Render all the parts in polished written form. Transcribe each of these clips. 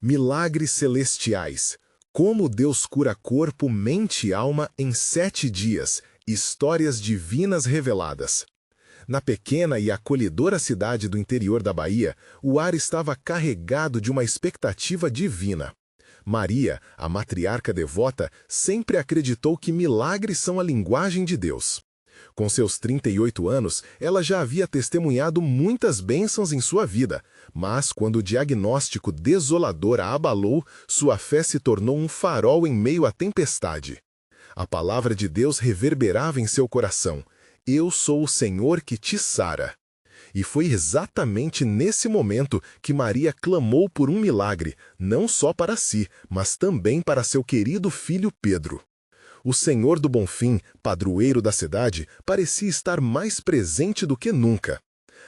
Milagres celestiais. Como Deus cura corpo, mente e alma em 7 dias. Histórias divinas reveladas. Na pequena e acolhedora cidade do interior da Bahia, o ar estava carregado de uma expectativa divina. Maria, a matriarca devota, sempre acreditou que milagres são a linguagem de Deus. Com seus 38 anos, ela já havia testemunhado muitas bênçãos em sua vida, mas quando o diagnóstico desolador a abalou, sua fé se tornou um farol em meio à tempestade. A palavra de Deus reverberava em seu coração: "Eu sou o Senhor que te sara." E foi exatamente nesse momento que Maria clamou por um milagre, não só para si, mas também para seu querido filho Pedro. O Senhor do Bonfim, padroeiro da cidade, parecia estar mais presente do que nunca.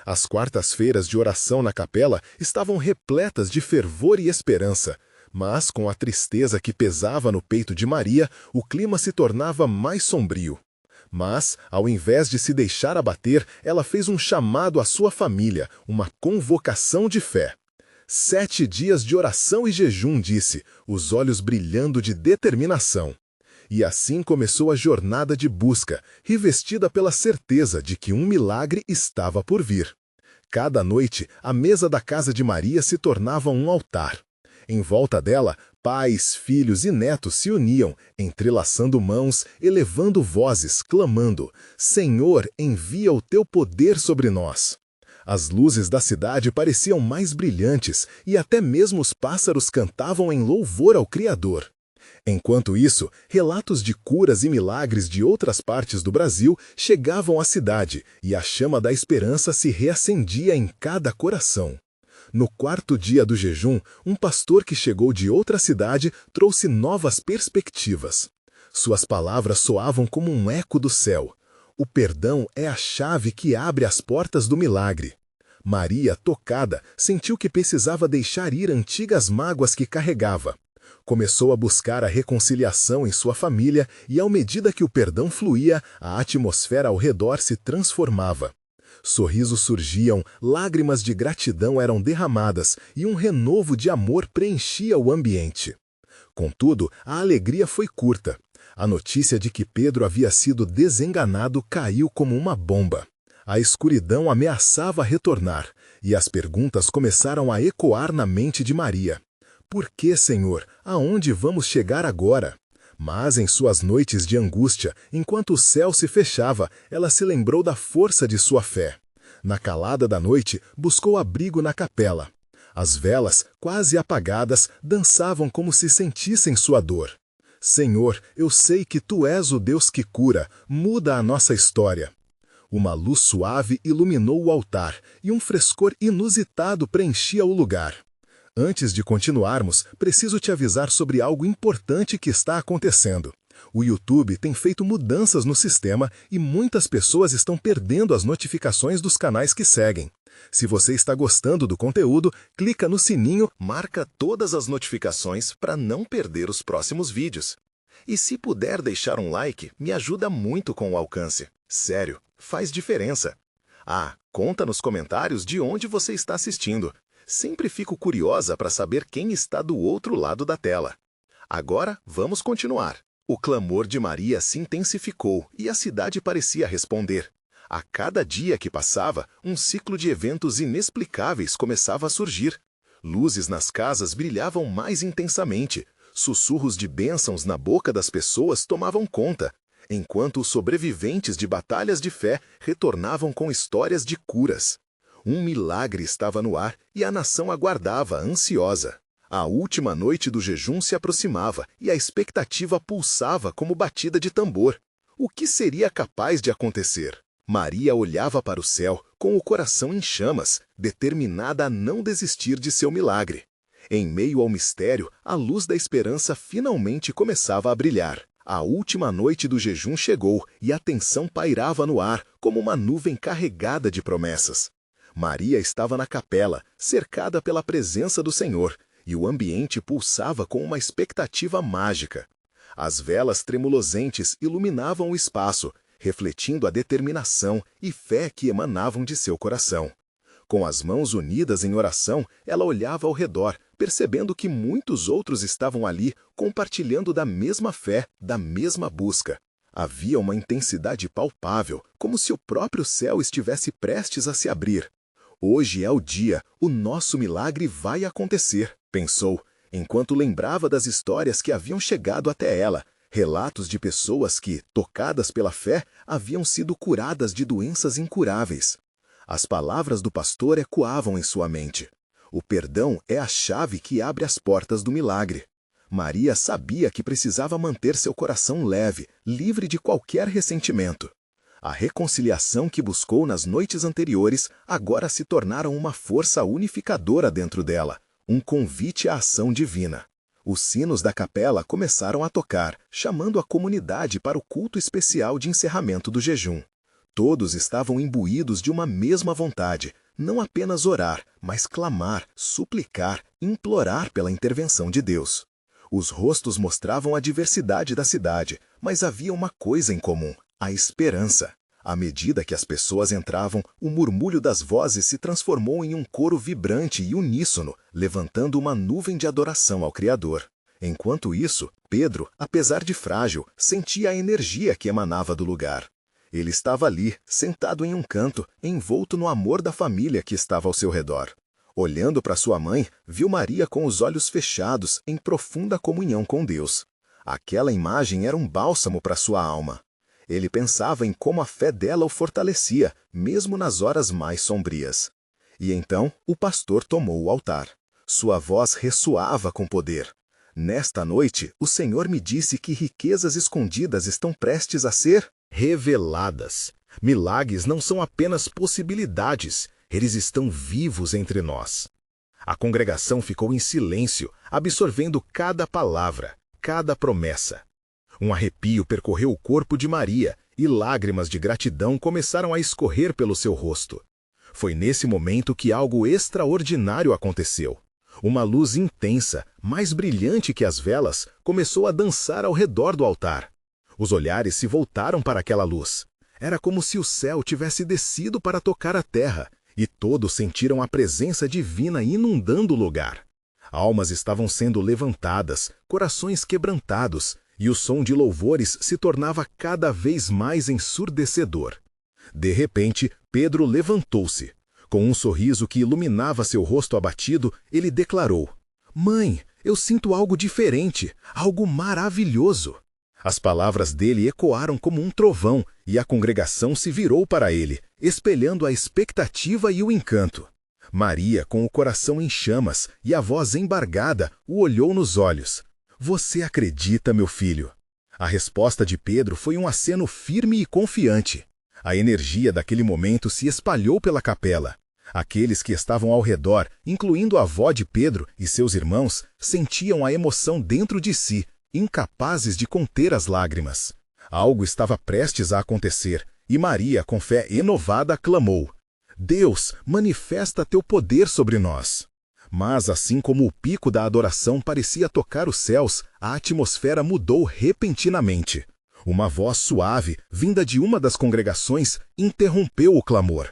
As quartas-feiras de oração na capela estavam repletas de fervor e esperança, mas com a tristeza que pesava no peito de Maria, o clima se tornava mais sombrio. Mas, ao invés de se deixar abater, ela fez um chamado à sua família, uma convocação de fé. 7 dias de oração e jejum, disse, os olhos brilhando de determinação. E assim começou a jornada de busca, revestida pela certeza de que um milagre estava por vir. Cada noite, a mesa da casa de Maria se tornava um altar. Em volta dela, pais, filhos e netos se uniam, entrelaçando mãos, elevando vozes, clamando: "Senhor, envia o teu poder sobre nós." As luzes da cidade pareciam mais brilhantes e até mesmo os pássaros cantavam em louvor ao Criador. Enquanto isso, relatos de curas e milagres de outras partes do Brasil chegavam à cidade e a chama da esperança se reacendia em cada coração. No 4º dia do jejum, um pastor que chegou de outra cidade trouxe novas perspectivas. Suas palavras soavam como um eco do céu. O perdão é a chave que abre as portas do milagre. Maria, tocada, sentiu que precisava deixar ir antigas mágoas que carregava. Começou a buscar a reconciliação em sua família e, à medida que o perdão fluía, a atmosfera ao redor se transformava. Sorrisos surgiam, lágrimas de gratidão eram derramadas e um renovo de amor preenchia o ambiente. Contudo, a alegria foi curta. A notícia de que Pedro havia sido desenganado caiu como uma bomba. A escuridão ameaçava retornar e as perguntas começaram a ecoar na mente de Maria. "Por que, Senhor? Aonde vamos chegar agora?" Mas em suas noites de angústia, enquanto o céu se fechava, ela se lembrou da força de sua fé. Na calada da noite, buscou abrigo na capela. As velas, quase apagadas, dançavam como se sentissem sua dor. "Senhor, eu sei que Tu és o Deus que cura, muda a nossa história." Uma luz suave iluminou o altar e um frescor inusitado preenchia o lugar. Antes de continuarmos, preciso te avisar sobre algo importante que está acontecendo. O YouTube tem feito mudanças no sistema e muitas pessoas estão perdendo as notificações dos canais que seguem. Se você está gostando do conteúdo, clica no sininho, marca todas as notificações para não perder os próximos vídeos. E se puder deixar um like, me ajuda muito com o alcance. Sério, faz diferença. Conta nos comentários de onde você está assistindo. Sempre fico curiosa para saber quem está do outro lado da tela. Agora, vamos continuar. O clamor de Maria se intensificou e a cidade parecia responder. A cada dia que passava, um ciclo de eventos inexplicáveis começava a surgir. Luzes nas casas brilhavam mais intensamente. Sussurros de bênçãos na boca das pessoas tomavam conta, enquanto os sobreviventes de batalhas de fé retornavam com histórias de curas. Um milagre estava no ar e a nação aguardava, ansiosa. A última noite do jejum se aproximava e a expectativa pulsava como batida de tambor. O que seria capaz de acontecer? Maria olhava para o céu, com o coração em chamas, determinada a não desistir de seu milagre. Em meio ao mistério, a luz da esperança finalmente começava a brilhar. A última noite do jejum chegou e a tensão pairava no ar como uma nuvem carregada de promessas. Maria estava na capela, cercada pela presença do Senhor, e o ambiente pulsava com uma expectativa mágica. As velas tremulosentes iluminavam o espaço, refletindo a determinação e fé que emanavam de seu coração. Com as mãos unidas em oração, ela olhava ao redor, percebendo que muitos outros estavam ali compartilhando da mesma fé, da mesma busca. Havia uma intensidade palpável, como se o próprio céu estivesse prestes a se abrir. Hoje é o dia, o nosso milagre vai acontecer, pensou, enquanto lembrava das histórias que haviam chegado até ela, relatos de pessoas que, tocadas pela fé, haviam sido curadas de doenças incuráveis. As palavras do pastor ecoavam em sua mente. O perdão é a chave que abre as portas do milagre. Maria sabia que precisava manter seu coração leve, livre de qualquer ressentimento. A reconciliação que buscou nas noites anteriores agora se tornaram uma força unificadora dentro dela, um convite à ação divina. Os sinos da capela começaram a tocar, chamando a comunidade para o culto especial de encerramento do jejum. Todos estavam imbuídos de uma mesma vontade, não apenas orar, mas clamar, suplicar, implorar pela intervenção de Deus. Os rostos mostravam a diversidade da cidade, mas havia uma coisa em comum: a esperança. À medida que as pessoas entravam, o murmúrio das vozes se transformou em um coro vibrante e uníssono, levantando uma nuvem de adoração ao Criador. Enquanto isso, Pedro, apesar de frágil, sentia a energia que emanava do lugar. Ele estava ali, sentado em um canto, envolto no amor da família que estava ao seu redor. Olhando para sua mãe, viu Maria com os olhos fechados, em profunda comunhão com Deus. Aquela imagem era um bálsamo para sua alma. Ele pensava em como a fé dela o fortalecia, mesmo nas horas mais sombrias. E então, o pastor tomou o altar. Sua voz ressoava com poder. Nesta noite, o Senhor me disse que riquezas escondidas estão prestes a ser reveladas. Milagres não são apenas possibilidades, eles estão vivos entre nós. A congregação ficou em silêncio, absorvendo cada palavra, cada promessa. Um arrepio percorreu o corpo de Maria e lágrimas de gratidão começaram a escorrer pelo seu rosto. Foi nesse momento que algo extraordinário aconteceu. Uma luz intensa, mais brilhante que as velas, começou a dançar ao redor do altar. Os olhares se voltaram para aquela luz. Era como se o céu tivesse descido para tocar a terra, e todos sentiram a presença divina inundando o lugar. Almas estavam sendo levantadas, corações quebrantados, e o som de louvores se tornava cada vez mais ensurdecedor. De repente, Pedro levantou-se. Com um sorriso que iluminava seu rosto abatido, ele declarou: "Mãe, eu sinto algo diferente, algo maravilhoso." As palavras dele ecoaram como um trovão, e a congregação se virou para ele, espelhando a expectativa e o encanto. Maria, com o coração em chamas e a voz embargada, o olhou nos olhos. "Você acredita, meu filho?" A resposta de Pedro foi um aceno firme e confiante. A energia daquele momento se espalhou pela capela. Aqueles que estavam ao redor, incluindo a avó de Pedro e seus irmãos, sentiam a emoção dentro de si, incapazes de conter as lágrimas. Algo estava prestes a acontecer, e Maria, com fé renovada, clamou: "Deus, manifesta teu poder sobre nós." Mas assim como o pico da adoração parecia tocar os céus, a atmosfera mudou repentinamente. Uma voz suave, vinda de uma das congregações, interrompeu o clamor.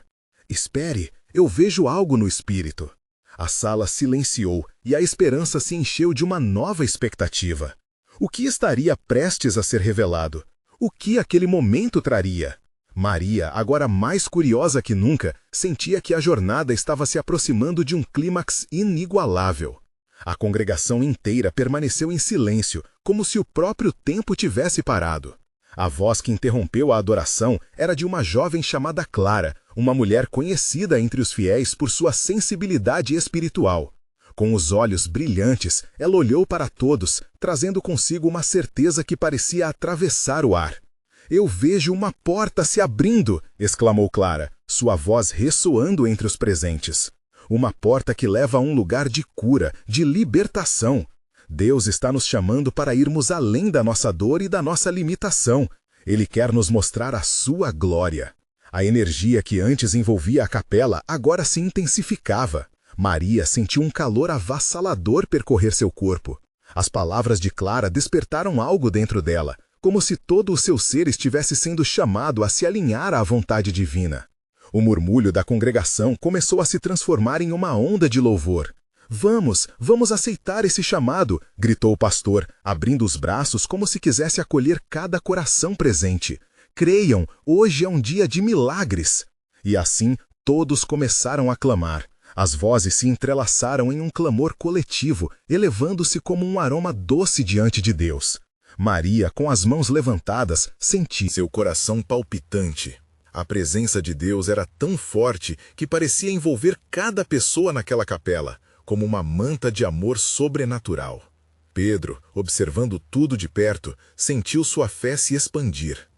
"Espere, eu vejo algo no espírito." A sala silenciou e a esperança se encheu de uma nova expectativa. O que estaria prestes a ser revelado? O que aquele momento traria? Maria, agora mais curiosa que nunca, sentia que a jornada estava se aproximando de um clímax inigualável. A congregação inteira permaneceu em silêncio, como se o próprio tempo tivesse parado. A voz que interrompeu a adoração era de uma jovem chamada Clara, uma mulher conhecida entre os fiéis por sua sensibilidade espiritual. Com os olhos brilhantes, ela olhou para todos, trazendo consigo uma certeza que parecia atravessar o ar. "Eu vejo uma porta se abrindo!" exclamou Clara, sua voz ressoando entre os presentes. "Uma porta que leva a um lugar de cura, de libertação. Deus está nos chamando para irmos além da nossa dor e da nossa limitação. Ele quer nos mostrar a sua glória." A energia que antes envolvia a capela agora se intensificava. Maria sentiu um calor avassalador percorrer seu corpo. As palavras de Clara despertaram algo dentro dela, como se todo o seu ser estivesse sendo chamado a se alinhar à vontade divina. O murmúrio da congregação começou a se transformar em uma onda de louvor. Vamos aceitar esse chamado, gritou o pastor, abrindo os braços como se quisesse acolher cada coração presente. Creiam, hoje é um dia de milagres. E assim, todos começaram a clamar. As vozes se entrelaçaram em um clamor coletivo, elevando-se como um aroma doce diante de Deus. Maria, com as mãos levantadas, sentia seu coração palpitante. A presença de Deus era tão forte que parecia envolver cada pessoa naquela capela, como uma manta de amor sobrenatural. Pedro, observando tudo de perto, sentiu sua fé se expandir.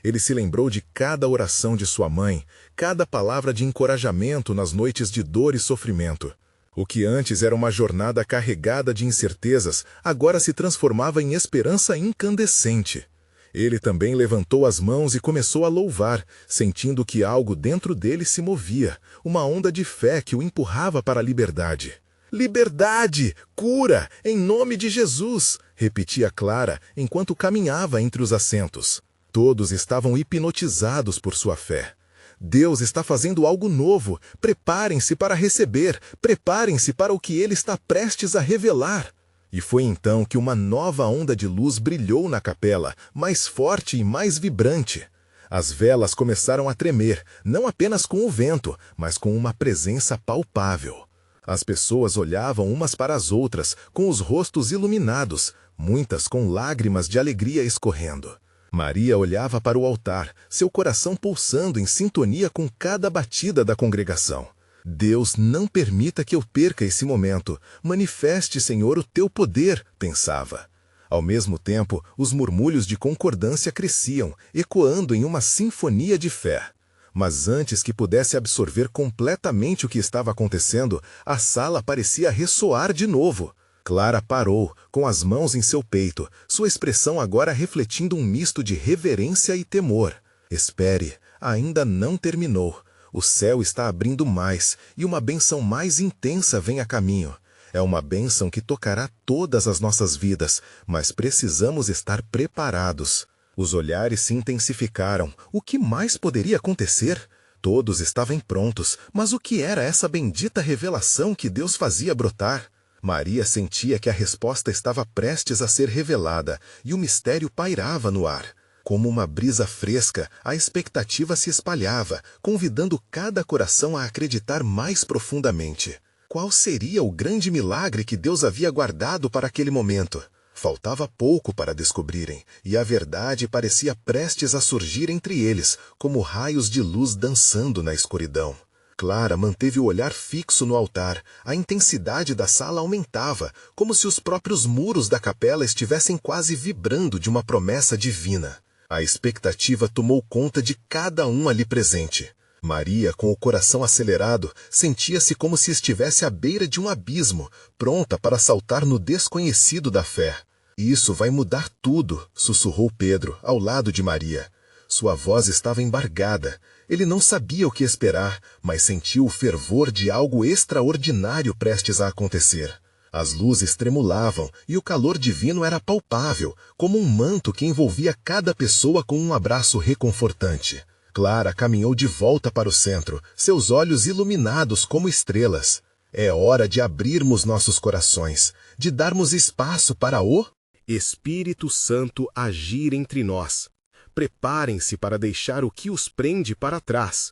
Ele se lembrou de cada oração de sua mãe, cada palavra de encorajamento nas noites de dor e sofrimento. O que antes era uma jornada carregada de incertezas, agora se transformava em esperança incandescente. Ele também levantou as mãos e começou a louvar, sentindo que algo dentro dele se movia, uma onda de fé que o empurrava para a liberdade. Liberdade! Cura! Em nome de Jesus! Repetia Clara enquanto caminhava entre os assentos. Todos estavam hipnotizados por sua fé. Deus está fazendo algo novo. Preparem-se para receber. Preparem-se para o que Ele está prestes a revelar. E foi então que uma nova onda de luz brilhou na capela, mais forte e mais vibrante. As velas começaram a tremer, não apenas com o vento, mas com uma presença palpável. As pessoas olhavam umas para as outras, com os rostos iluminados, muitas com lágrimas de alegria escorrendo. Maria olhava para o altar, seu coração pulsando em sintonia com cada batida da congregação. Deus, não permita que eu perca esse momento. Manifeste, Senhor, o teu poder, pensava. Ao mesmo tempo, os murmúrios de concordância cresciam, ecoando em uma sinfonia de fé. Mas antes que pudesse absorver completamente o que estava acontecendo, a sala parecia ressoar de novo. Clara parou, com as mãos em seu peito, sua expressão agora refletindo um misto de reverência e temor. Espere, ainda não terminou. O céu está abrindo mais, e uma bênção mais intensa vem a caminho. É uma bênção que tocará todas as nossas vidas, mas precisamos estar preparados. Os olhares se intensificaram. O que mais poderia acontecer? Todos estavam prontos, mas o que era essa bendita revelação que Deus fazia brotar? Maria sentia que a resposta estava prestes a ser revelada, e o mistério pairava no ar. Como uma brisa fresca, a expectativa se espalhava, convidando cada coração a acreditar mais profundamente. Qual seria o grande milagre que Deus havia guardado para aquele momento? Faltava pouco para descobrirem, e a verdade parecia prestes a surgir entre eles, como raios de luz dançando na escuridão. Clara manteve o olhar fixo no altar. A intensidade da sala aumentava, como se os próprios muros da capela estivessem quase vibrando de uma promessa divina. A expectativa tomou conta de cada um ali presente. Maria, com o coração acelerado, sentia-se como se estivesse à beira de um abismo, pronta para saltar no desconhecido da fé. Isso vai mudar tudo, sussurrou Pedro, ao lado de Maria. Sua voz estava embargada. Ele não sabia o que esperar, mas sentiu o fervor de algo extraordinário prestes a acontecer. As luzes tremulavam e o calor divino era palpável, como um manto que envolvia cada pessoa com um abraço reconfortante. Clara caminhou de volta para o centro, seus olhos iluminados como estrelas. É hora de abrirmos nossos corações, de darmos espaço para o Espírito Santo agir entre nós. Preparem-se para deixar o que os prende para trás.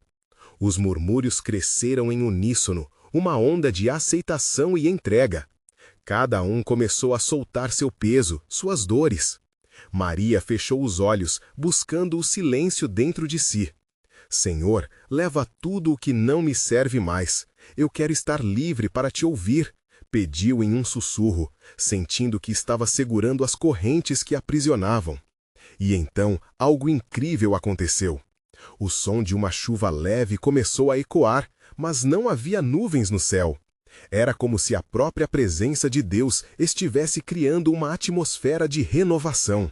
Os murmúrios cresceram em uníssono, uma onda de aceitação e entrega. Cada um começou a soltar seu peso, suas dores. Maria fechou os olhos, buscando o silêncio dentro de si. Senhor, leva tudo o que não me serve mais. Eu quero estar livre para te ouvir, pediu em um sussurro, sentindo que estava segurando as correntes que aprisionavam. E então, algo incrível aconteceu. O som de uma chuva leve começou a ecoar, mas não havia nuvens no céu. Era como se a própria presença de Deus estivesse criando uma atmosfera de renovação.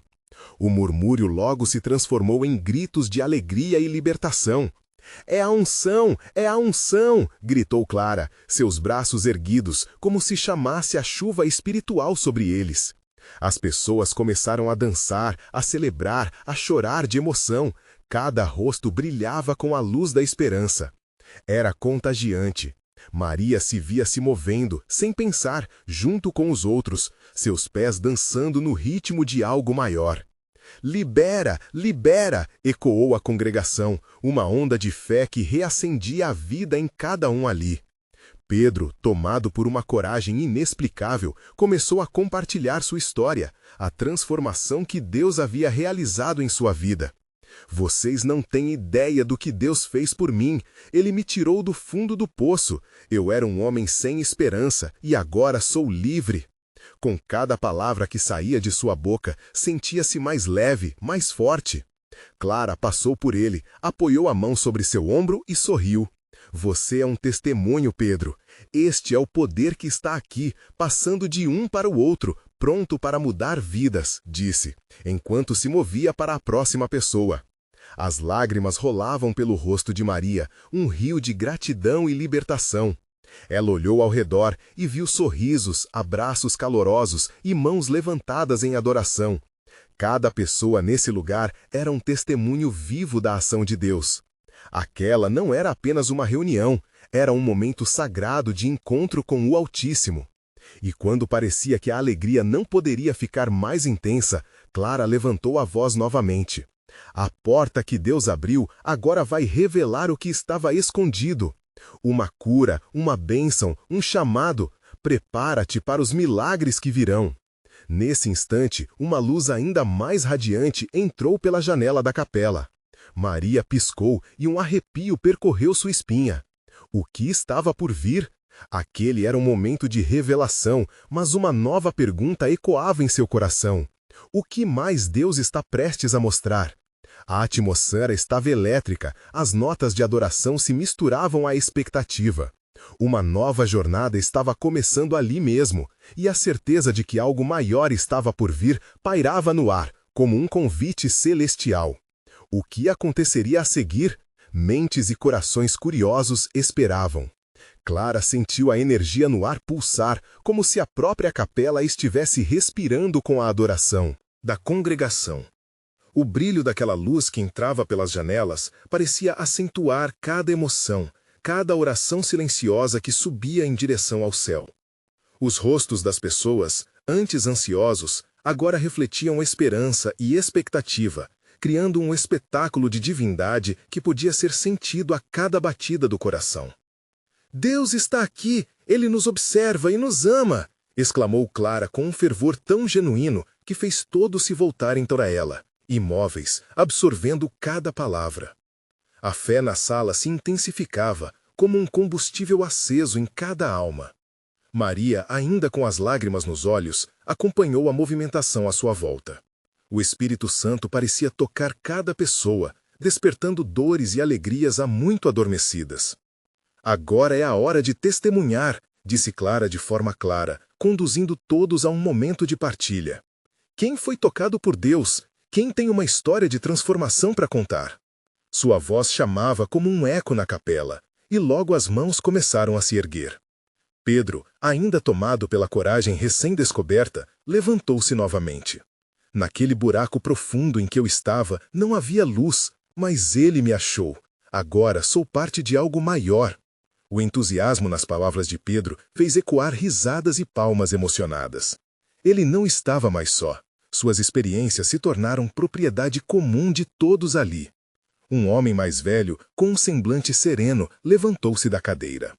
O murmúrio logo se transformou em gritos de alegria e libertação. É a unção! É a unção! Gritou Clara, seus braços erguidos, como se chamasse a chuva espiritual sobre eles. As pessoas começaram a dançar, a celebrar, a chorar de emoção. Cada rosto brilhava com a luz da esperança. Era contagiante. Maria se via se movendo, sem pensar, junto com os outros, seus pés dançando no ritmo de algo maior. Libera, libera! Ecoou a congregação, uma onda de fé que reacendia a vida em cada um ali. Pedro, tomado por uma coragem inexplicável, começou a compartilhar sua história, a transformação que Deus havia realizado em sua vida. Vocês não têm ideia do que Deus fez por mim. Ele me tirou do fundo do poço. Eu era um homem sem esperança e agora sou livre. Com cada palavra que saía de sua boca, sentia-se mais leve, mais forte. Clara passou por ele, apoiou a mão sobre seu ombro e sorriu. Você é um testemunho, Pedro. Este é o poder que está aqui, passando de um para o outro, pronto para mudar vidas, disse, enquanto se movia para a próxima pessoa. As lágrimas rolavam pelo rosto de Maria, um rio de gratidão e libertação. Ela olhou ao redor e viu sorrisos, abraços calorosos e mãos levantadas em adoração. Cada pessoa nesse lugar era um testemunho vivo da ação de Deus. Aquela não era apenas uma reunião, era um momento sagrado de encontro com o Altíssimo. E quando parecia que a alegria não poderia ficar mais intensa, Clara levantou a voz novamente. A porta que Deus abriu agora vai revelar o que estava escondido. Uma cura, uma bênção, um chamado. Prepara-te para os milagres que virão. Nesse instante, uma luz ainda mais radiante entrou pela janela da capela. Maria piscou e um arrepio percorreu sua espinha. O que estava por vir? Aquele era um momento de revelação, mas uma nova pergunta ecoava em seu coração. O que mais Deus está prestes a mostrar? A atmosfera estava elétrica, as notas de adoração se misturavam à expectativa. Uma nova jornada estava começando ali mesmo, e a certeza de que algo maior estava por vir pairava no ar, como um convite celestial. O que aconteceria a seguir? Mentes e corações curiosos esperavam. Clara sentiu a energia no ar pulsar, como se a própria capela estivesse respirando com a adoração da congregação. O brilho daquela luz que entrava pelas janelas parecia acentuar cada emoção, cada oração silenciosa que subia em direção ao céu. Os rostos das pessoas, antes ansiosos, agora refletiam esperança e expectativa, criando um espetáculo de divindade que podia ser sentido a cada batida do coração. Deus está aqui, Ele nos observa e nos ama, exclamou Clara com um fervor tão genuíno que fez todos se voltarem para ela, imóveis, absorvendo cada palavra. A fé na sala se intensificava, como um combustível aceso em cada alma. Maria, ainda com as lágrimas nos olhos, acompanhou a movimentação à sua volta. O Espírito Santo parecia tocar cada pessoa, despertando dores e alegrias há muito adormecidas. Agora é a hora de testemunhar, disse Clara de forma clara, conduzindo todos a um momento de partilha. Quem foi tocado por Deus? Quem tem uma história de transformação para contar? Sua voz chamava como um eco na capela, e logo as mãos começaram a se erguer. Pedro, ainda tomado pela coragem recém-descoberta, levantou-se novamente. Naquele buraco profundo em que eu estava, não havia luz, mas ele me achou. Agora sou parte de algo maior. O entusiasmo nas palavras de Pedro fez ecoar risadas e palmas emocionadas. Ele não estava mais só. Suas experiências se tornaram propriedade comum de todos ali. Um homem mais velho, com um semblante sereno, levantou-se da cadeira.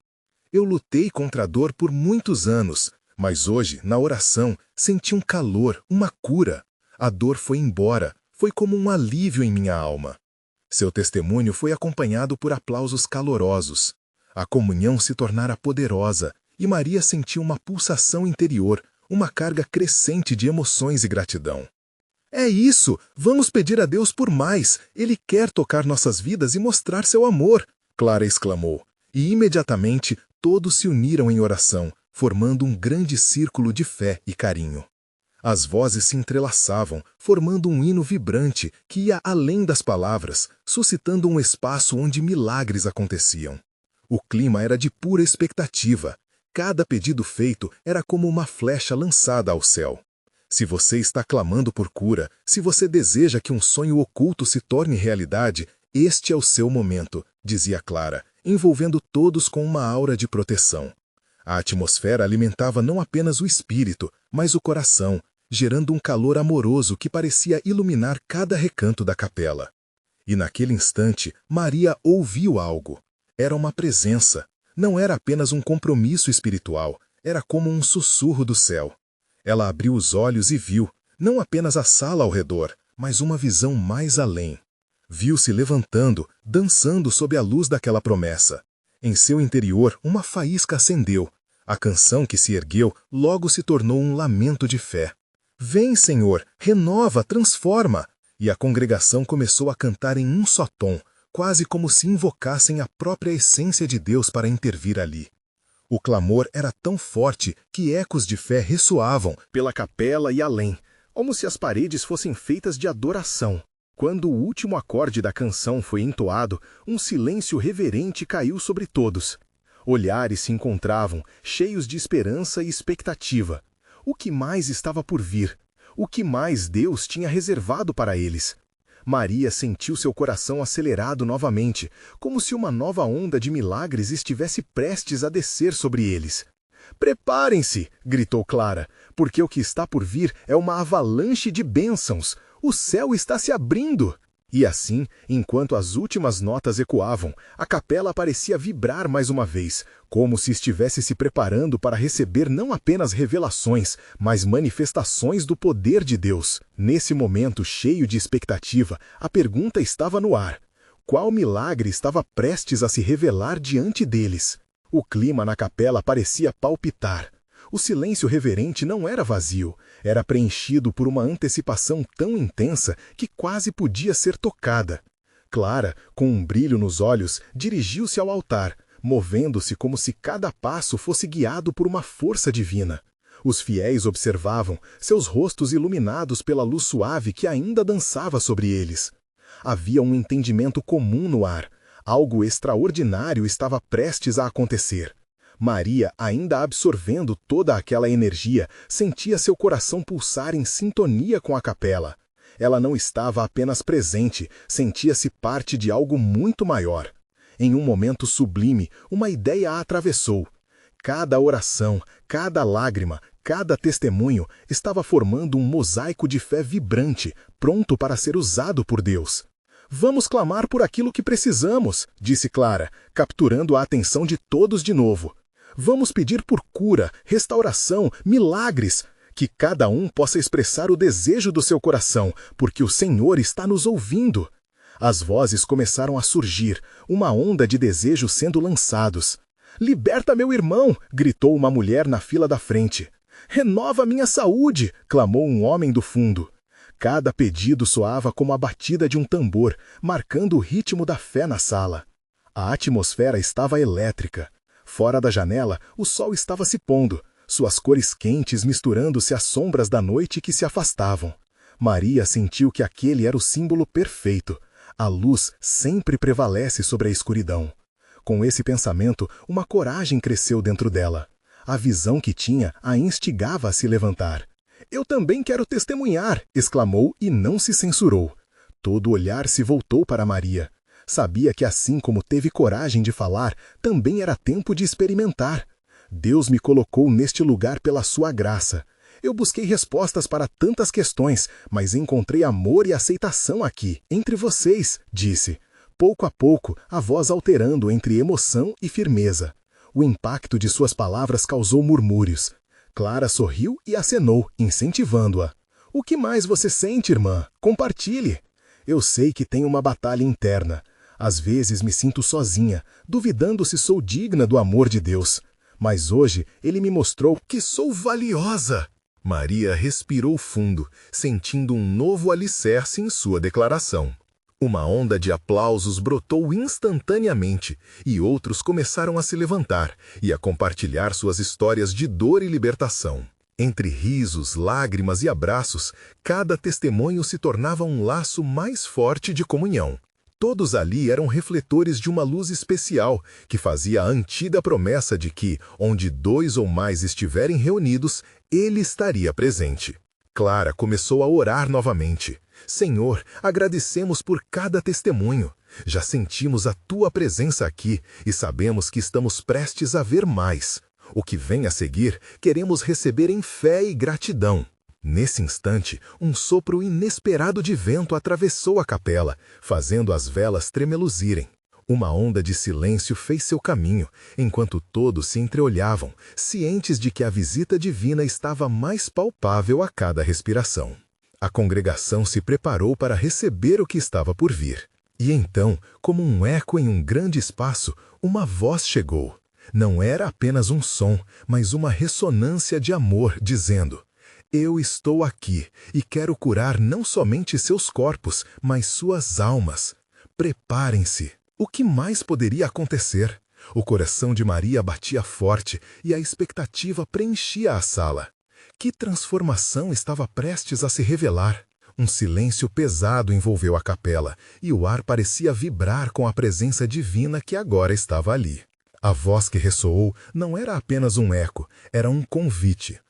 Eu lutei contra a dor por muitos anos, mas hoje, na oração, senti um calor, uma cura. A dor foi embora, foi como um alívio em minha alma. Seu testemunho foi acompanhado por aplausos calorosos. A comunhão se tornara poderosa, e Maria sentiu uma pulsação interior, uma carga crescente de emoções e gratidão. É isso! Vamos pedir a Deus por mais! Ele quer tocar nossas vidas e mostrar seu amor! Clara exclamou, e imediatamente todos se uniram em oração, formando um grande círculo de fé e carinho. As vozes se entrelaçavam, formando um hino vibrante que ia além das palavras, suscitando um espaço onde milagres aconteciam. O clima era de pura expectativa. Cada pedido feito era como uma flecha lançada ao céu. Se você está clamando por cura, se você deseja que um sonho oculto se torne realidade, Este é o seu momento, dizia Clara, envolvendo todos com uma aura de proteção. A atmosfera alimentava não apenas o espírito, mas o coração, gerando um calor amoroso que parecia iluminar cada recanto da capela. E naquele instante, Maria ouviu algo. Era uma presença. Não era apenas um compromisso espiritual, era como um sussurro do céu. Ela abriu os olhos e viu, não apenas a sala ao redor, mas uma visão mais além. Viu-se levantando, dançando sob a luz daquela promessa. Em seu interior, uma faísca acendeu. A canção que se ergueu logo se tornou um lamento de fé. Vem, Senhor, renova, transforma! E a congregação começou a cantar em um só tom, quase como se invocassem a própria essência de Deus para intervir ali. O clamor era tão forte que ecos de fé ressoavam pela capela e além, como se as paredes fossem feitas de adoração. Quando o último acorde da canção foi entoado, um silêncio reverente caiu sobre todos. Olhares se encontravam, cheios de esperança e expectativa. O que mais estava por vir? O que mais Deus tinha reservado para eles? Maria sentiu seu coração acelerado novamente, como se uma nova onda de milagres estivesse prestes a descer sobre eles. «Preparem-se!» gritou Clara, porque o que está por vir é uma avalanche de bênçãos. O céu está se abrindo! E assim, enquanto as últimas notas ecoavam, a capela parecia vibrar mais uma vez, como se estivesse se preparando para receber não apenas revelações, mas manifestações do poder de Deus. Nesse momento cheio de expectativa, a pergunta estava no ar. Qual milagre estava prestes a se revelar diante deles? O clima na capela parecia palpitar. O silêncio reverente não era vazio, era preenchido por uma antecipação tão intensa que quase podia ser tocada. Clara, com um brilho nos olhos, dirigiu-se ao altar, movendo-se como se cada passo fosse guiado por uma força divina. Os fiéis observavam, seus rostos iluminados pela luz suave que ainda dançava sobre eles. Havia um entendimento comum no ar. Algo extraordinário estava prestes a acontecer. Maria, ainda absorvendo toda aquela energia, sentia seu coração pulsar em sintonia com a capela. Ela não estava apenas presente, sentia-se parte de algo muito maior. Em um momento sublime, uma ideia a atravessou. Cada oração, cada lágrima, cada testemunho estava formando um mosaico de fé vibrante, pronto para ser usado por Deus. «Vamos clamar por aquilo que precisamos», disse Clara, capturando a atenção de todos de novo. Vamos pedir por cura, restauração, milagres, que cada um possa expressar o desejo do seu coração, porque o Senhor está nos ouvindo. As vozes começaram a surgir, uma onda de desejos sendo lançados. «Liberta meu irmão!» gritou uma mulher na fila da frente. «Renova minha saúde!» clamou um homem do fundo. Cada pedido soava como a batida de um tambor, marcando o ritmo da fé na sala. A atmosfera estava elétrica. Fora da janela, o sol estava se pondo, suas cores quentes misturando-se às sombras da noite que se afastavam. Maria sentiu que aquele era o símbolo perfeito. A luz sempre prevalece sobre a escuridão. Com esse pensamento, uma coragem cresceu dentro dela. A visão que tinha a instigava a se levantar. «Eu também quero testemunhar!» exclamou e não se censurou. Todo olhar se voltou para Maria. Sabia que assim como teve coragem de falar, também era tempo de experimentar. Deus me colocou neste lugar pela sua graça. Eu busquei respostas para tantas questões, mas encontrei amor e aceitação aqui, entre vocês, disse. Pouco a pouco, a voz alterando entre emoção e firmeza. O impacto de suas palavras causou murmúrios. Clara sorriu e acenou, incentivando-a. «O que mais você sente, irmã? Compartilhe!» «Eu sei que tenho uma batalha interna. Às vezes me sinto sozinha, duvidando se sou digna do amor de Deus. Mas hoje ele me mostrou que sou valiosa!» Maria respirou fundo, sentindo um novo alicerce em sua declaração. Uma onda de aplausos brotou instantaneamente, e outros começaram a se levantar e a compartilhar suas histórias de dor e libertação. Entre risos, lágrimas e abraços, cada testemunho se tornava um laço mais forte de comunhão. Todos ali eram refletores de uma luz especial, que fazia a antiga promessa de que, onde 2 ou mais estiverem reunidos, ele estaria presente. Clara começou a orar novamente. «Senhor, agradecemos por cada testemunho. Já sentimos a tua presença aqui e sabemos que estamos prestes a ver mais. O que vem a seguir, queremos receber em fé e gratidão. Nesse instante, um sopro inesperado de vento atravessou a capela, fazendo as velas tremeluzirem. Uma onda de silêncio fez seu caminho, enquanto todos se entreolhavam, cientes de que a visita divina estava mais palpável a cada respiração. A congregação se preparou para receber o que estava por vir. E então, como um eco em um grande espaço, uma voz chegou. Não era apenas um som, mas uma ressonância de amor, dizendo: eu estou aqui e quero curar não somente seus corpos, mas suas almas. Preparem-se. O que mais poderia acontecer? O coração de Maria batia forte e a expectativa preenchia a sala. Que transformação estava prestes a se revelar? Um silêncio pesado envolveu a capela e o ar parecia vibrar com a presença divina que agora estava ali. A voz que ressoou não era apenas um eco, era um convite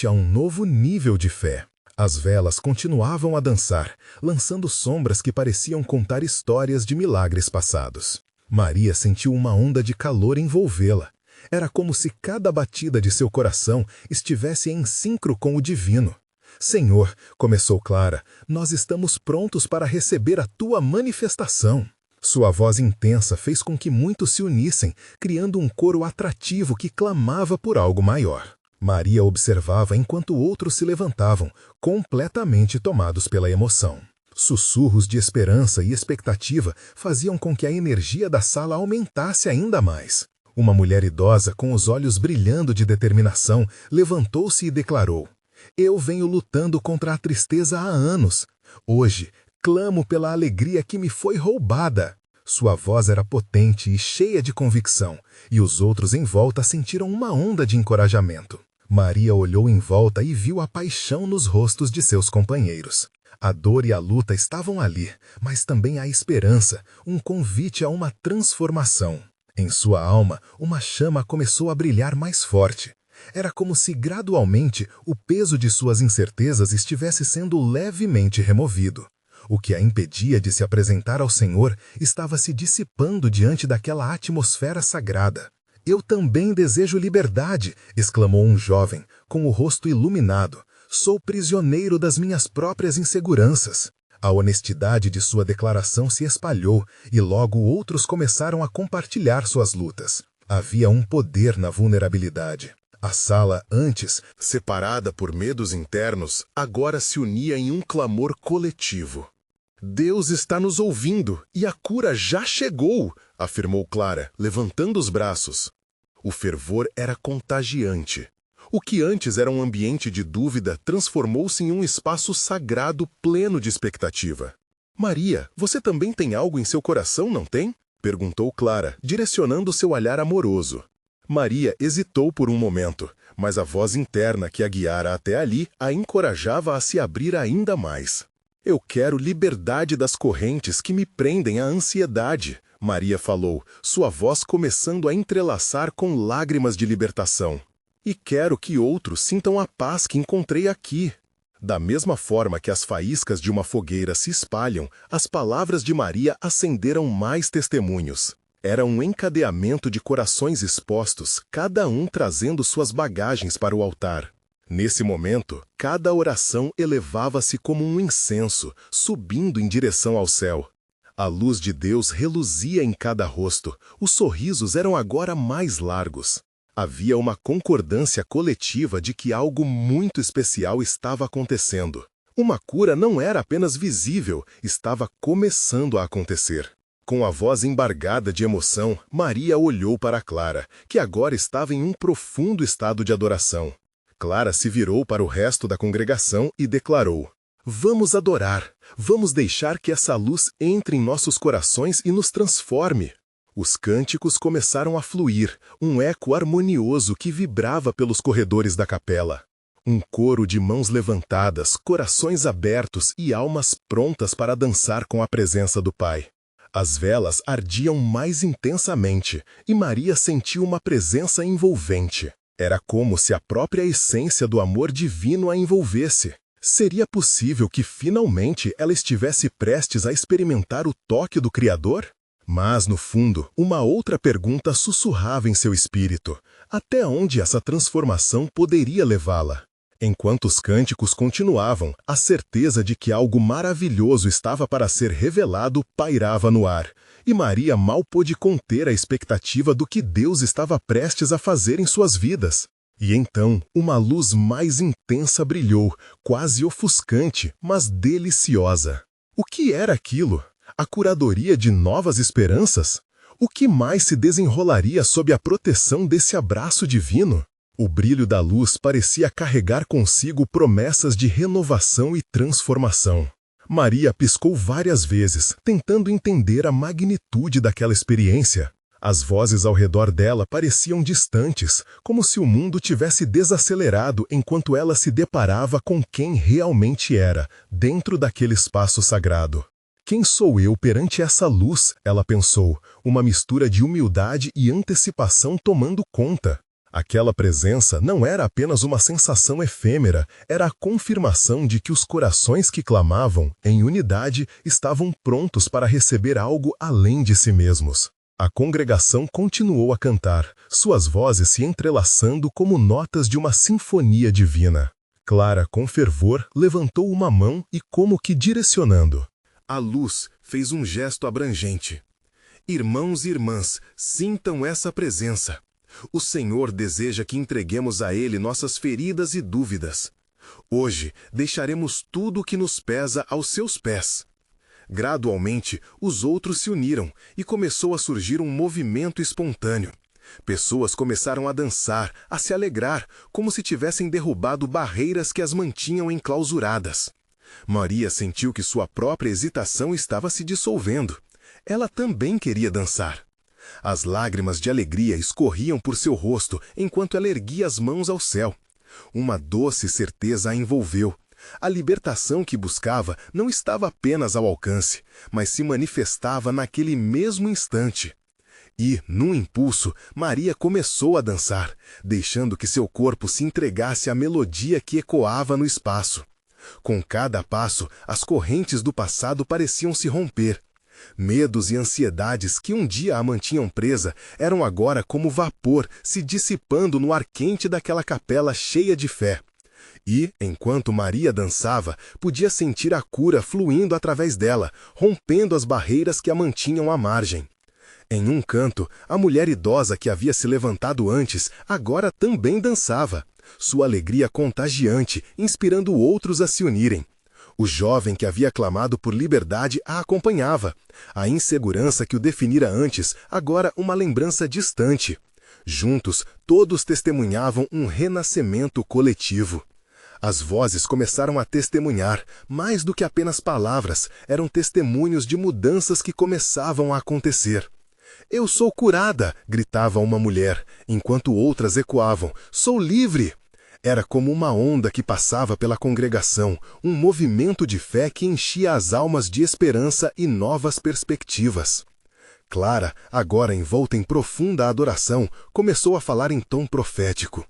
a um novo nível de fé. As velas continuavam a dançar, lançando sombras que pareciam contar histórias de milagres passados. Maria sentiu uma onda de calor envolvê-la. Era como se cada batida de seu coração estivesse em sincro com o divino. Senhor, começou Clara, nós estamos prontos para receber a tua manifestação. Sua voz intensa fez com que muitos se unissem, criando um coro atrativo que clamava por algo maior. Maria observava enquanto outros se levantavam, completamente tomados pela emoção. Sussurros de esperança e expectativa faziam com que a energia da sala aumentasse ainda mais. Uma mulher idosa, com os olhos brilhando de determinação, levantou-se e declarou: eu venho lutando contra a tristeza há anos. Hoje, clamo pela alegria que me foi roubada. Sua voz era potente e cheia de convicção, e os outros em volta sentiram uma onda de encorajamento. Maria olhou em volta e viu a paixão nos rostos de seus companheiros. A dor e a luta estavam ali, mas também a esperança, um convite a uma transformação. Em sua alma, uma chama começou a brilhar mais forte. Era como se, gradualmente, o peso de suas incertezas estivesse sendo levemente removido. O que a impedia de se apresentar ao Senhor estava se dissipando diante daquela atmosfera sagrada. Eu também desejo liberdade, exclamou um jovem, com o rosto iluminado. Sou prisioneiro das minhas próprias inseguranças. A honestidade de sua declaração se espalhou e logo outros começaram a compartilhar suas lutas. Havia um poder na vulnerabilidade. A sala, antes separada por medos internos, agora se unia em um clamor coletivo. Deus está nos ouvindo e a cura já chegou, afirmou Clara, levantando os braços. O fervor era contagiante. O que antes era um ambiente de dúvida transformou-se em um espaço sagrado pleno de expectativa. Maria, você também tem algo em seu coração, não tem? Perguntou Clara, direcionando seu olhar amoroso. Maria hesitou por um momento, mas a voz interna que a guiara até ali a encorajava a se abrir ainda mais. Eu quero liberdade das correntes que me prendem à ansiedade, Maria falou, sua voz começando a entrelaçar com lágrimas de libertação. E quero que outros sintam a paz que encontrei aqui. Da mesma forma que as faíscas de uma fogueira se espalham, as palavras de Maria acenderam mais testemunhos. Era um encadeamento de corações expostos, cada um trazendo suas bagagens para o altar. Nesse momento, cada oração elevava-se como um incenso, subindo em direção ao céu. A luz de Deus reluzia em cada rosto, os sorrisos eram agora mais largos. Havia uma concordância coletiva de que algo muito especial estava acontecendo. Uma cura não era apenas visível, estava começando a acontecer. Com a voz embargada de emoção, Maria olhou para Clara, que agora estava em um profundo estado de adoração. Clara se virou para o resto da congregação e declarou: vamos adorar, vamos deixar que essa luz entre em nossos corações e nos transforme. Os cânticos começaram a fluir, um eco harmonioso que vibrava pelos corredores da capela. Um coro de mãos levantadas, corações abertos e almas prontas para dançar com a presença do Pai. As velas ardiam mais intensamente e Maria sentiu uma presença envolvente. Era como se a própria essência do amor divino a envolvesse. Seria possível que finalmente ela estivesse prestes a experimentar o toque do Criador? Mas, no fundo, uma outra pergunta sussurrava em seu espírito: até onde essa transformação poderia levá-la? Enquanto os cânticos continuavam, a certeza de que algo maravilhoso estava para ser revelado pairava no ar, e Maria mal pôde conter a expectativa do que Deus estava prestes a fazer em suas vidas. E então, uma luz mais intensa brilhou, quase ofuscante, mas deliciosa. O que era aquilo? A curadoria de novas esperanças? O que mais se desenrolaria sob a proteção desse abraço divino? O brilho da luz parecia carregar consigo promessas de renovação e transformação. Maria piscou várias vezes, tentando entender a magnitude daquela experiência. As vozes ao redor dela pareciam distantes, como se o mundo tivesse desacelerado enquanto ela se deparava com quem realmente era, dentro daquele espaço sagrado. Quem sou eu perante essa luz? Ela pensou, uma mistura de humildade e antecipação tomando conta. Aquela presença não era apenas uma sensação efêmera, era a confirmação de que os corações que clamavam, em unidade, estavam prontos para receber algo além de si mesmos. A congregação continuou a cantar, suas vozes se entrelaçando como notas de uma sinfonia divina. Clara, com fervor, levantou uma mão e, como que direcionando. A luz fez um gesto abrangente. Irmãos e irmãs, sintam essa presença. O Senhor deseja que entreguemos a Ele nossas feridas e dúvidas. Hoje, deixaremos tudo o que nos pesa aos seus pés. Gradualmente, os outros se uniram e começou a surgir um movimento espontâneo. Pessoas começaram a dançar, a se alegrar, como se tivessem derrubado barreiras que as mantinham enclausuradas. Maria sentiu que sua própria hesitação estava se dissolvendo. Ela também queria dançar. As lágrimas de alegria escorriam por seu rosto enquanto ela erguia as mãos ao céu. Uma doce certeza a envolveu. A libertação que buscava não estava apenas ao alcance, mas se manifestava naquele mesmo instante. E, num impulso, Maria começou a dançar, deixando que seu corpo se entregasse à melodia que ecoava no espaço. Com cada passo, as correntes do passado pareciam se romper. Medos e ansiedades que um dia a mantinham presa eram agora como vapor se dissipando no ar quente daquela capela cheia de fé. E, enquanto Maria dançava, podia sentir a cura fluindo através dela, rompendo as barreiras que a mantinham à margem. Em um canto, a mulher idosa que havia se levantado antes, agora também dançava. Sua alegria contagiante, inspirando outros a se unirem. O jovem que havia clamado por liberdade a acompanhava. A insegurança que o definira antes, agora uma lembrança distante. Juntos, todos testemunhavam um renascimento coletivo. As vozes começaram a testemunhar, mais do que apenas palavras, eram testemunhos de mudanças que começavam a acontecer. "Eu sou curada!" gritava uma mulher, enquanto outras ecoavam, "Sou livre!" Era como uma onda que passava pela congregação, um movimento de fé que enchia as almas de esperança e novas perspectivas. Clara, agora envolta em profunda adoração, começou a falar em tom profético.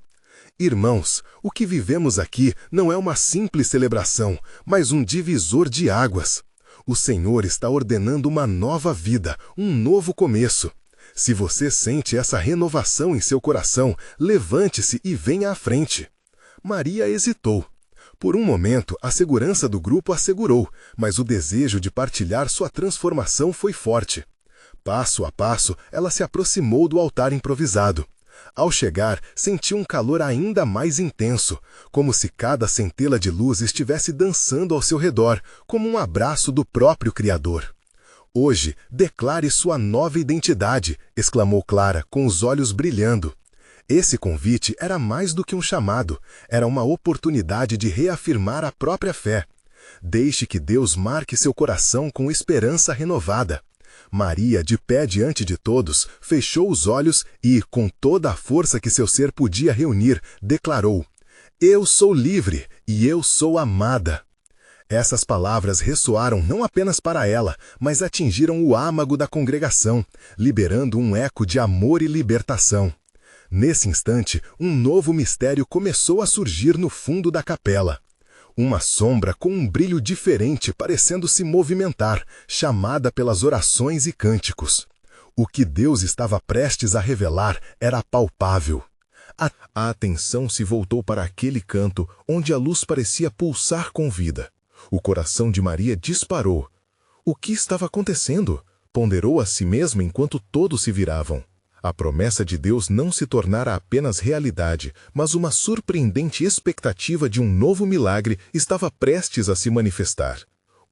"Irmãos, o que vivemos aqui não é uma simples celebração, mas um divisor de águas. O Senhor está ordenando uma nova vida, um novo começo. Se você sente essa renovação em seu coração, levante-se e venha à frente." Maria hesitou. Por um momento, a segurança do grupo a segurou, mas o desejo de partilhar sua transformação foi forte. Passo a passo, ela se aproximou do altar improvisado. Ao chegar, sentiu um calor ainda mais intenso, como se cada centelha de luz estivesse dançando ao seu redor, como um abraço do próprio Criador. "Hoje, declare sua nova identidade", exclamou Clara, com os olhos brilhando. Esse convite era mais do que um chamado, era uma oportunidade de reafirmar a própria fé. Deixe que Deus marque seu coração com esperança renovada. Maria, de pé diante de todos, fechou os olhos e, com toda a força que seu ser podia reunir, declarou: "Eu sou livre e eu sou amada." Essas palavras ressoaram não apenas para ela, mas atingiram o âmago da congregação, liberando um eco de amor e libertação. Nesse instante, um novo mistério começou a surgir no fundo da capela. Uma sombra com um brilho diferente parecendo se movimentar, chamada pelas orações e cânticos. O que Deus estava prestes a revelar era palpável. A atenção se voltou para aquele canto onde a luz parecia pulsar com vida. O coração de Maria disparou. O que estava acontecendo? Ponderou a si mesma enquanto todos se viravam. A promessa de Deus não se tornara apenas realidade, mas uma surpreendente expectativa de um novo milagre estava prestes a se manifestar.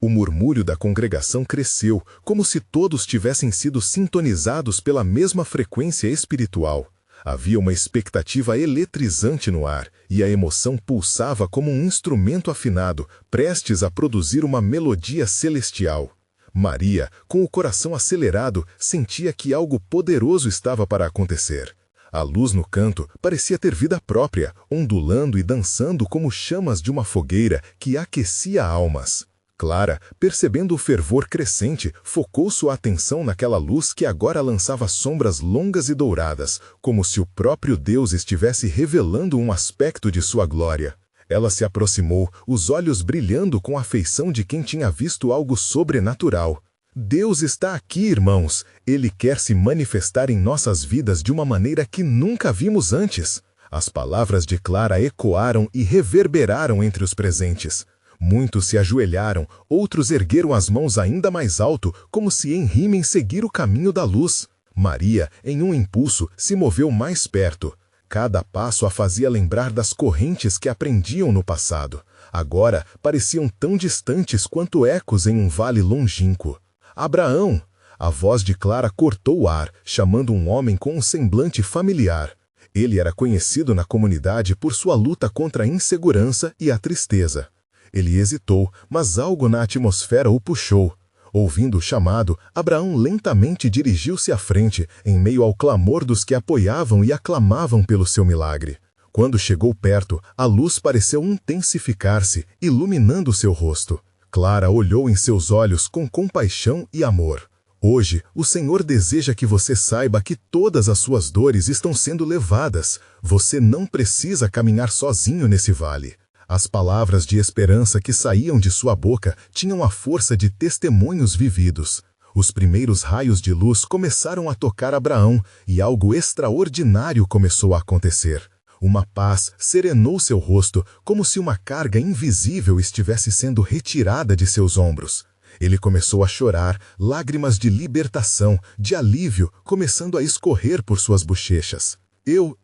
O murmúrio da congregação cresceu, como se todos tivessem sido sintonizados pela mesma frequência espiritual. Havia uma expectativa eletrizante no ar, e a emoção pulsava como um instrumento afinado, prestes a produzir uma melodia celestial. Maria, com o coração acelerado, sentia que algo poderoso estava para acontecer. A luz no canto parecia ter vida própria, ondulando e dançando como chamas de uma fogueira que aquecia almas. Clara, percebendo o fervor crescente, focou sua atenção naquela luz que agora lançava sombras longas e douradas, como se o próprio Deus estivesse revelando um aspecto de sua glória. Ela se aproximou, os olhos brilhando com a afeição de quem tinha visto algo sobrenatural. Deus está aqui, irmãos. Ele quer se manifestar em nossas vidas de uma maneira que nunca vimos antes. As palavras de Clara ecoaram e reverberaram entre os presentes. Muitos se ajoelharam, outros ergueram as mãos ainda mais alto, como se em rima em seguir o caminho da luz. Maria, em um impulso, se moveu mais perto. Cada passo a fazia lembrar das correntes que aprendiam no passado. Agora pareciam tão distantes quanto ecos em um vale longínquo. Abraão! A voz de Clara cortou o ar, chamando um homem com um semblante familiar. Ele era conhecido na comunidade por sua luta contra a insegurança e a tristeza. Ele hesitou, mas algo na atmosfera o puxou. Ouvindo o chamado, Abraão lentamente dirigiu-se à frente, em meio ao clamor dos que apoiavam e aclamavam pelo seu milagre. Quando chegou perto, a luz pareceu intensificar-se, iluminando seu rosto. Clara olhou em seus olhos com compaixão e amor. Hoje, o Senhor deseja que você saiba que todas as suas dores estão sendo levadas. Você não precisa caminhar sozinho nesse vale. As palavras de esperança que saíam de sua boca tinham a força de testemunhos vividos. Os primeiros raios de luz começaram a tocar Abraão e algo extraordinário começou a acontecer. Uma paz serenou seu rosto, como se uma carga invisível estivesse sendo retirada de seus ombros. Ele começou a chorar, lágrimas de libertação, de alívio, começando a escorrer por suas bochechas. Eu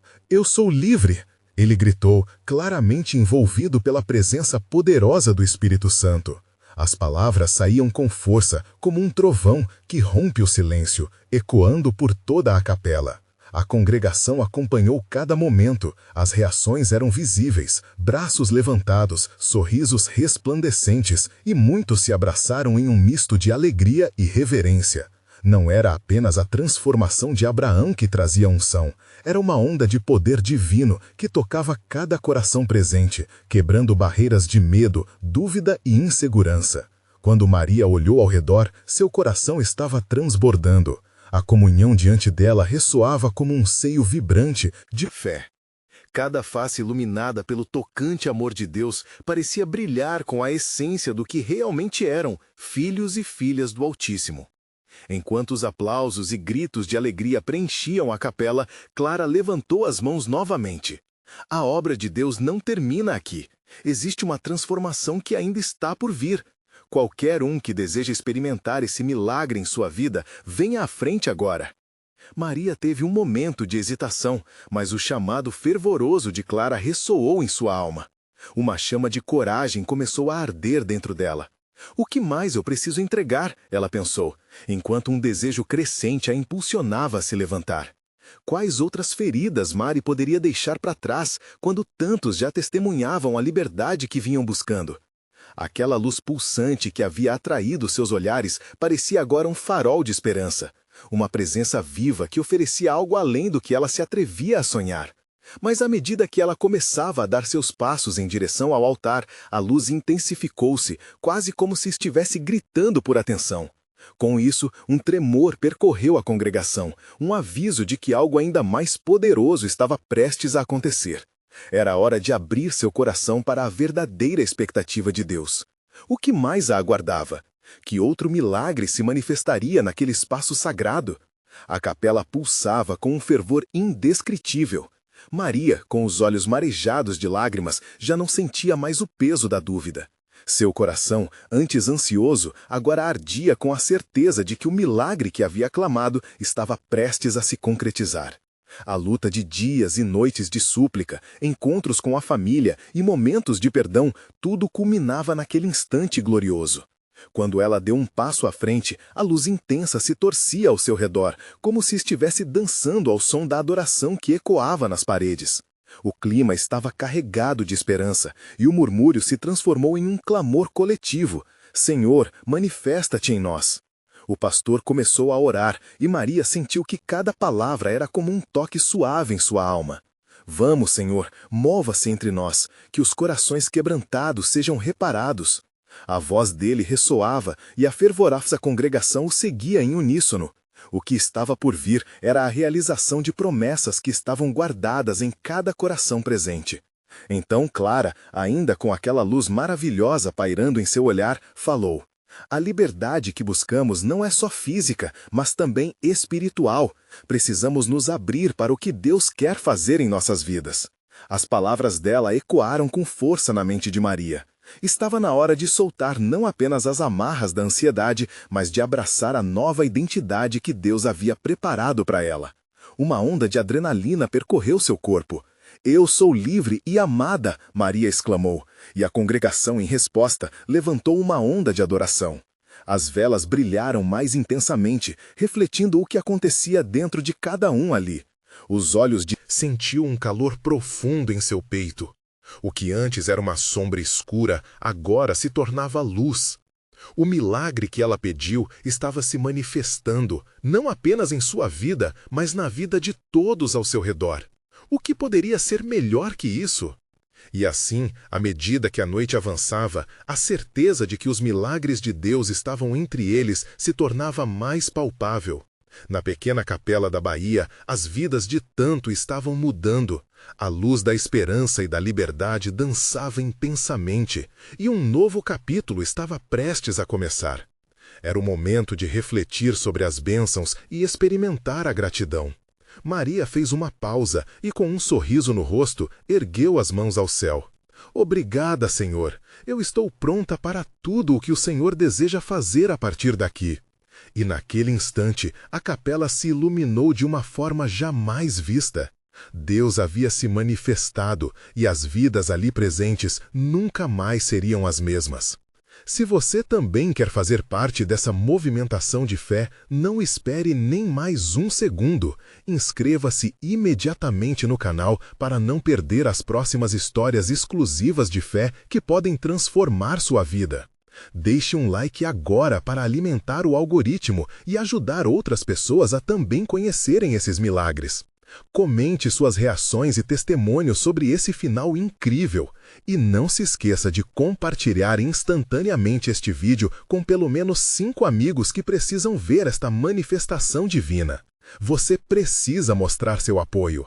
sou livre! Ele gritou, claramente envolvido pela presença poderosa do Espírito Santo. As palavras saíam com força, como um trovão que rompe o silêncio, ecoando por toda a capela. A congregação acompanhou cada momento, as reações eram visíveis, braços levantados, sorrisos resplandecentes, e muitos se abraçaram em um misto de alegria e reverência. Não era apenas a transformação de Abraão que trazia unção, era uma onda de poder divino que tocava cada coração presente, quebrando barreiras de medo, dúvida e insegurança. Quando Maria olhou ao redor, seu coração estava transbordando. A comunhão diante dela ressoava como um seio vibrante de fé. Cada face iluminada pelo tocante amor de Deus parecia brilhar com a essência do que realmente eram, filhos e filhas do Altíssimo. Enquanto os aplausos e gritos de alegria preenchiam a capela, Clara levantou as mãos novamente. A obra de Deus não termina aqui. Existe uma transformação que ainda está por vir. Qualquer um que deseja experimentar esse milagre em sua vida, venha à frente agora. Maria teve um momento de hesitação, mas o chamado fervoroso de Clara ressoou em sua alma. Uma chama de coragem começou a arder dentro dela. O que mais eu preciso entregar? Ela pensou, enquanto um desejo crescente a impulsionava a se levantar. Quais outras feridas Mari poderia deixar para trás, quando tantos já testemunhavam a liberdade que vinham buscando? Aquela luz pulsante que havia atraído seus olhares parecia agora um farol de esperança. Uma presença viva que oferecia algo além do que ela se atrevia a sonhar. Mas à medida que ela começava a dar seus passos em direção ao altar, a luz intensificou-se, quase como se estivesse gritando por atenção. Com isso, um tremor percorreu a congregação, um aviso de que algo ainda mais poderoso estava prestes a acontecer. Era hora de abrir seu coração para a verdadeira expectativa de Deus. O que mais a aguardava? Que outro milagre se manifestaria naquele espaço sagrado? A capela pulsava com um fervor indescritível. Maria, com os olhos marejados de lágrimas, já não sentia mais o peso da dúvida. Seu coração, antes ansioso, agora ardia com a certeza de que o milagre que havia clamado estava prestes a se concretizar. A luta de dias e noites de súplica, encontros com a família e momentos de perdão, tudo culminava naquele instante glorioso. Quando ela deu um passo à frente, a luz intensa se torcia ao seu redor, como se estivesse dançando ao som da adoração que ecoava nas paredes. O clima estava carregado de esperança, e o murmúrio se transformou em um clamor coletivo. Senhor, manifesta-te em nós. O pastor começou a orar, e Maria sentiu que cada palavra era como um toque suave em sua alma. Vamos, Senhor, mova-se entre nós, que os corações quebrantados sejam reparados. A voz dele ressoava, e a fervorosa congregação o seguia em uníssono. O que estava por vir era a realização de promessas que estavam guardadas em cada coração presente. Então Clara, ainda com aquela luz maravilhosa pairando em seu olhar, falou: a liberdade que buscamos não é só física, mas também espiritual. Precisamos nos abrir para o que Deus quer fazer em nossas vidas. As palavras dela ecoaram com força na mente de Maria. Estava na hora de soltar não apenas as amarras da ansiedade, mas de abraçar a nova identidade que Deus havia preparado para ela. Uma onda de adrenalina percorreu seu corpo. Eu sou livre e amada, Maria exclamou, e a congregação, em resposta, levantou uma onda de adoração. As velas brilharam mais intensamente, refletindo o que acontecia dentro de cada um ali. Os olhos de sentiu um calor profundo em seu peito. O que antes era uma sombra escura, agora se tornava luz. O milagre que ela pediu estava se manifestando, não apenas em sua vida, mas na vida de todos ao seu redor. O que poderia ser melhor que isso? E assim, à medida que a noite avançava, a certeza de que os milagres de Deus estavam entre eles se tornava mais palpável. Na pequena capela da Bahia, as vidas de tanto estavam mudando. A luz da esperança e da liberdade dançava intensamente, e um novo capítulo estava prestes a começar. Era o momento de refletir sobre as bênçãos e experimentar a gratidão. Maria fez uma pausa e, com um sorriso no rosto, ergueu as mãos ao céu. Obrigada, Senhor. Eu estou pronta para tudo o que o Senhor deseja fazer a partir daqui. E naquele instante, a capela se iluminou de uma forma jamais vista. Deus havia se manifestado e as vidas ali presentes nunca mais seriam as mesmas. Se você também quer fazer parte dessa movimentação de fé, não espere nem mais um segundo. Inscreva-se imediatamente no canal para não perder as próximas histórias exclusivas de fé que podem transformar sua vida. Deixe um like agora para alimentar o algoritmo e ajudar outras pessoas a também conhecerem esses milagres. Comente suas reações e testemunhos sobre esse final incrível. E não se esqueça de compartilhar instantaneamente este vídeo com pelo menos 5 amigos que precisam ver esta manifestação divina. Você precisa mostrar seu apoio.